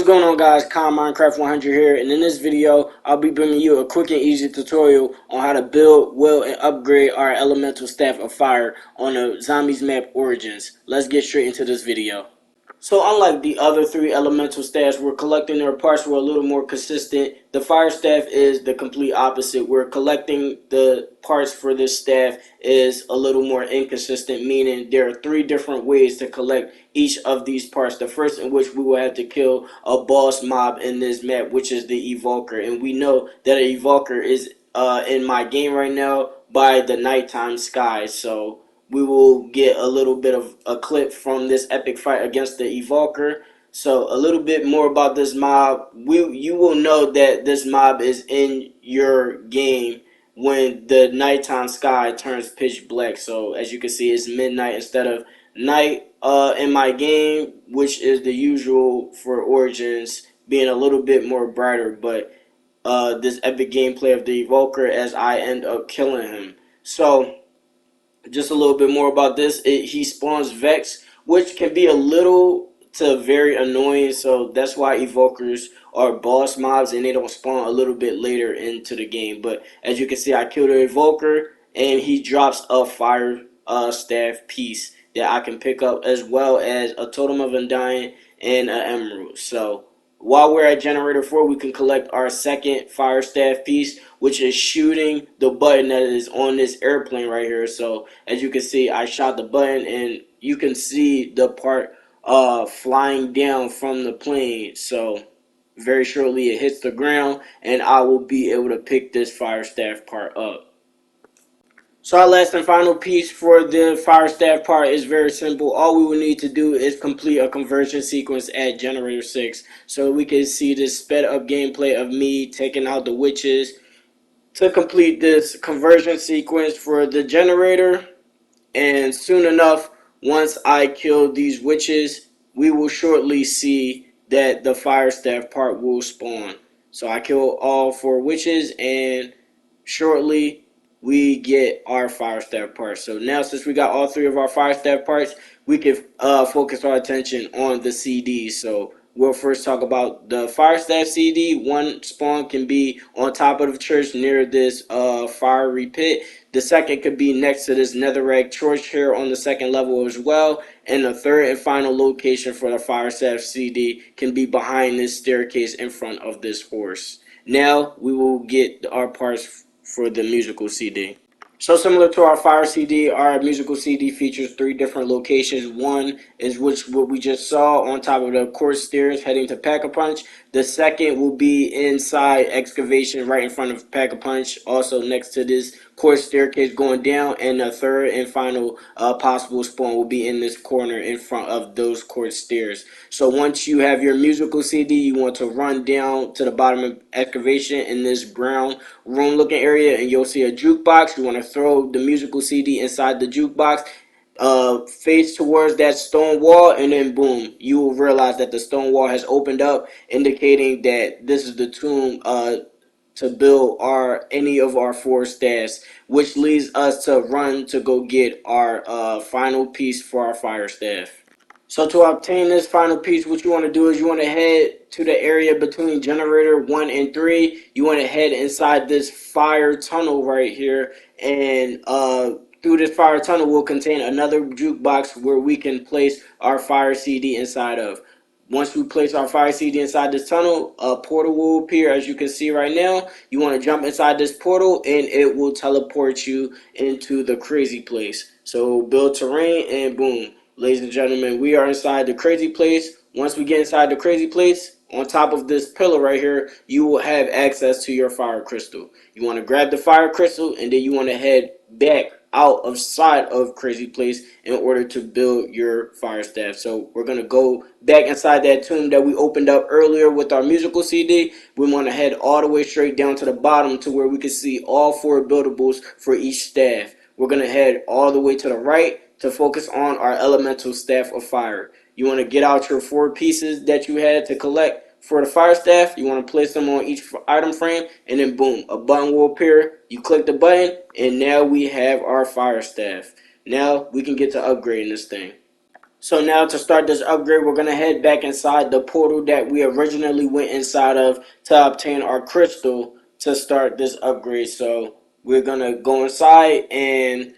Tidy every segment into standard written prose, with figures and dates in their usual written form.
going on, guys? Minecraft 100 here, and in this video I'll be bringing you a quick and easy tutorial on how to build, wield, and upgrade our elemental staff of fire on the zombies map Origins. Let's get straight into this video. So unlike the other three elemental staffs, we're collecting their parts were a little more consistent. The fire staff is the complete opposite. We're collecting the parts for this staff is a little more inconsistent, meaning there are three different ways to collect each of these parts. The first in which we will have to kill a boss mob in this map, which is the evoker, and we know that an evoker is in my game right now by the nighttime sky. So we will get a little bit of a clip from this epic fight against the evoker. So a little bit more about this mob. You will know that this mob is in your game when the nighttime sky turns pitch black. So as you can see, it's midnight instead of night in my game, which is the usual for Origins, being a little bit more brighter. But this epic gameplay of the evoker as I end up killing him. So just a little bit more about this. He spawns Vex, which can be a little to very annoying, so that's why evokers are boss mobs and they don't spawn a little bit later into the game. But as you can see, I killed an evoker and he drops a fire staff piece that I can pick up, as well as a totem of undying and an emerald. So while we're at generator 4, we can collect our second fire staff piece, which is shooting the button that is on this airplane right here. So as you can see, I shot the button and you can see the part flying down from the plane. So very shortly it hits the ground and I will be able to pick this fire staff part up. So our last and final piece for the fire staff part is very simple. All we will need to do is complete a conversion sequence at generator 6. So we can see this sped up gameplay of me taking out the witches. To complete this conversion sequence for the generator, and soon enough, once I kill these witches, we will shortly see that the fire staff part will spawn. So I kill all 4 witches and shortly we get our fire staff parts. So now, since we got all 3 of our fire staff parts, we can focus our attention on the CDs. So we'll first talk about the fire staff CD. One spawn can be on top of the church near this fiery pit. The second could be next to this netherrack torch here on the second level as well. And the third and final location for the fire staff CD can be behind this staircase in front of this horse. Now we will get our parts for the musical CD. So similar to our fire CD, our musical CD features 3 different locations. One is what we just saw on top of the court stairs heading to Pack-a-Punch. The second will be inside excavation right in front of Pack-a-Punch, also next to this court staircase going down. And the third and final possible spawn will be in this corner in front of those court stairs. So once you have your musical CD, you want to run down to the bottom of excavation in this brown room looking area, and you'll see a jukebox. You want to throw the musical CD inside the jukebox, face towards that stone wall, and then boom, you will realize that the stone wall has opened up, indicating that this is the tomb to build any of our 4 staffs, which leads us to run to go get our final piece for our fire staff. So to obtain this final piece, what you want to do is you want to head to the area between generator 1 and 3. You want to head inside this fire tunnel right here, and through this fire tunnel will contain another jukebox where we can place our fire CD inside of. Once we place our fire CD inside this tunnel, a portal will appear, as you can see right now. You want to jump inside this portal and it will teleport you into the crazy place. So build terrain and boom. Ladies and gentlemen, we are inside the crazy place. Once we get inside the crazy place, on top of this pillar right here, you will have access to your fire crystal. You want to grab the fire crystal and then you want to head back out of side of crazy place in order to build your fire staff. So we're going to go back inside that tomb that we opened up earlier with our musical CD. We want to head all the way straight down to the bottom to where we can see all 4 buildables for each staff. We're going to head all the way to the right to focus on our elemental staff of fire. You want to get out your 4 pieces that you had to collect for the fire staff. You want to place them on each item frame, and then boom, a button will appear. You click the button and now we have our fire staff. Now we can get to upgrading this thing. So now to start this upgrade, we're going to head back inside the portal that we originally went inside of to obtain our crystal to start this upgrade. So we're going to go inside, and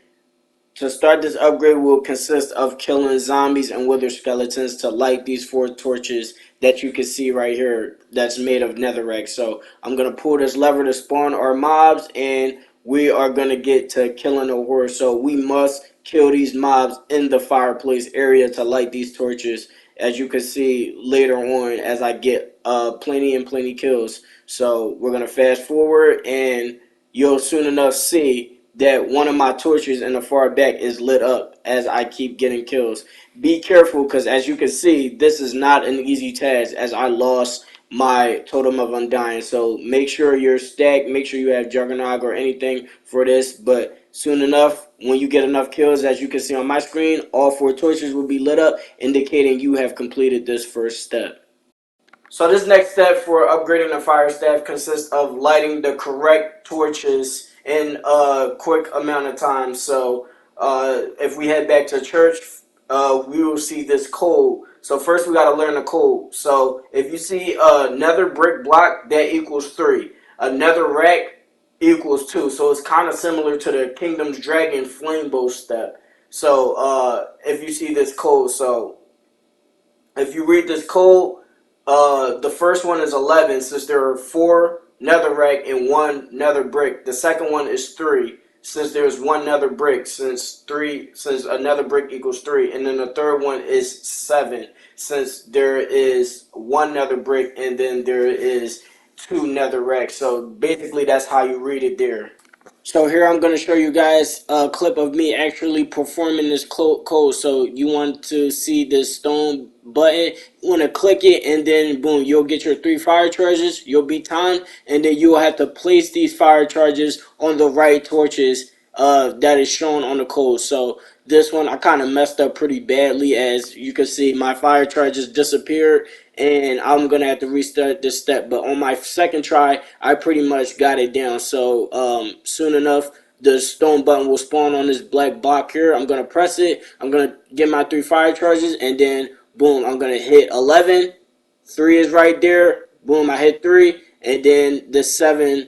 to start this upgrade will consist of killing zombies and wither skeletons to light these 4 torches that you can see right here that's made of netherrack. So I'm going to pull this lever to spawn our mobs, and we are going to get to killing the horror. So we must kill these mobs in the fireplace area to light these torches, as you can see later on as I get plenty and plenty kills. So we're going to fast forward, and you'll soon enough see that one of my torches in the far back is lit up as I keep getting kills. Be careful, because as you can see, this is not an easy task as I lost my totem of undying. So make sure you're stacked, make sure you have juggernaut or anything for this. But soon enough, when you get enough kills, as you can see on my screen, all 4 torches will be lit up, indicating you have completed this first step. So this next step for upgrading the fire staff consists of lighting the correct torches in a quick amount of time. So if we head back to church, we will see this code. So first we got to learn the code. So if you see a nether brick block, that equals 3. A nether rack equals 2. So it's kind of similar to the Kingdom's Dragon flame bow step. So if you see this code, so if you read this code, the first one is 11, since there are 4 netherrack and 1 nether brick. The second one is 3, since there's 1 nether brick, since a nether brick equals 3. And then the third one is 7, since there is 1 nether brick and then there is 2 netherrack. So basically that's how you read it there. So here I'm going to show you guys a clip of me actually performing this code. So you want to see this stone button, you want to click it, and then boom, you'll get your 3 fire charges. You'll be timed, and then you'll have to place these fire charges on the right torches that is shown on the code. So this one I kind of messed up pretty badly. As you can see, my fire charges disappeared, and I'm gonna have to restart this step. But on my second try, I pretty much got it down. So soon enough, the stone button will spawn on this black block here. I'm gonna press it. I'm gonna get my 3 fire charges, and then boom, I'm gonna hit 11. 3 is right there. Boom, I hit 3, and then the 7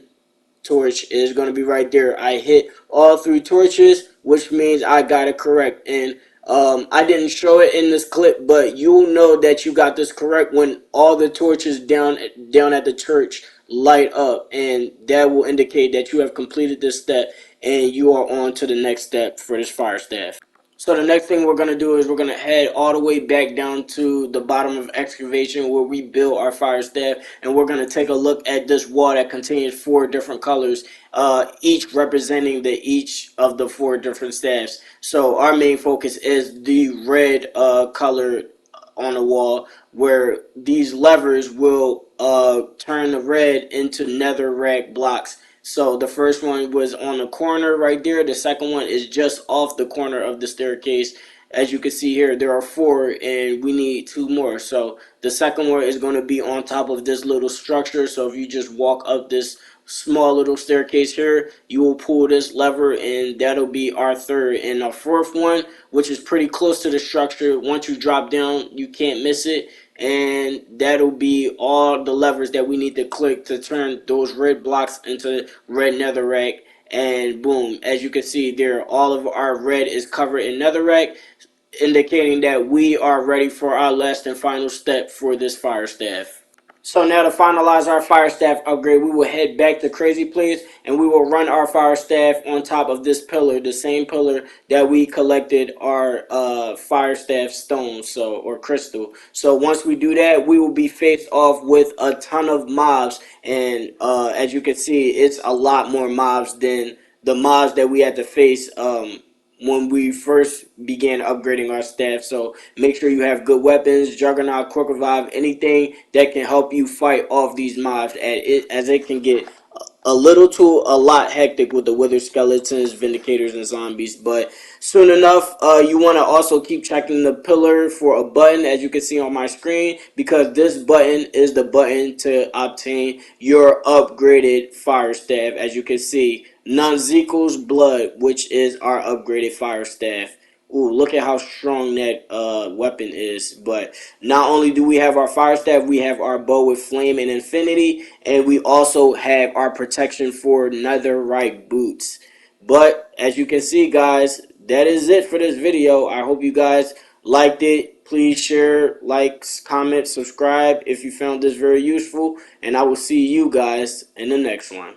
torch is going to be right there. I hit all 3 torches, which means I got it correct. And I didn't show it in this clip, but you'll know that you got this correct when all the torches down at the church light up, and that will indicate that you have completed this step and you are on to the next step for this fire staff. So the next thing we're going to do is we're going to head all the way back down to the bottom of excavation where we built our fire staff, and we're going to take a look at this wall that contains 4 different colors, each representing each of the 4 different staffs. So our main focus is the red color on the wall, where these levers will turn the red into netherrack blocks. So the first one was on the corner right there. The second one is just off the corner of the staircase. As you can see here, there are 4 and we need 2 more. So the second one is going to be on top of this little structure. So if you just walk up this small little staircase here, you will pull this lever, and that'll be our third. And our fourth one, which is pretty close to the structure, once you drop down, you can't miss it, and that'll be all the levers that we need to click to turn those red blocks into red netherrack. And boom, as you can see there, all of our red is covered in netherrack, indicating that we are ready for our last and final step for this fire staff. So now to finalize our fire staff upgrade, we will head back to Crazy Place, and we will run our fire staff on top of this pillar, the same pillar that we collected our fire staff stone, or crystal. So once we do that, we will be faced off with a ton of mobs, and as you can see, it's a lot more mobs than the mobs that we had to face when we first began upgrading our staff. So make sure you have good weapons, juggernaut, quick revive, anything that can help you fight off these mobs, as it can get a little to a lot hectic with the wither skeletons, vindicators, and zombies. But soon enough, you want to also keep checking the pillar for a button, as you can see on my screen, because this button is the button to obtain your upgraded fire staff. As you can see, Nunziko's blood, which is our upgraded fire staff. Ooh, look at how strong that weapon is. But not only do we have our fire staff, we have our bow with flame and infinity, and we also have our protection for netherite boots. But as you can see, guys, that is it for this video. I hope you guys liked it. Please share, like, comment, subscribe if you found this very useful, and I will see you guys in the next one.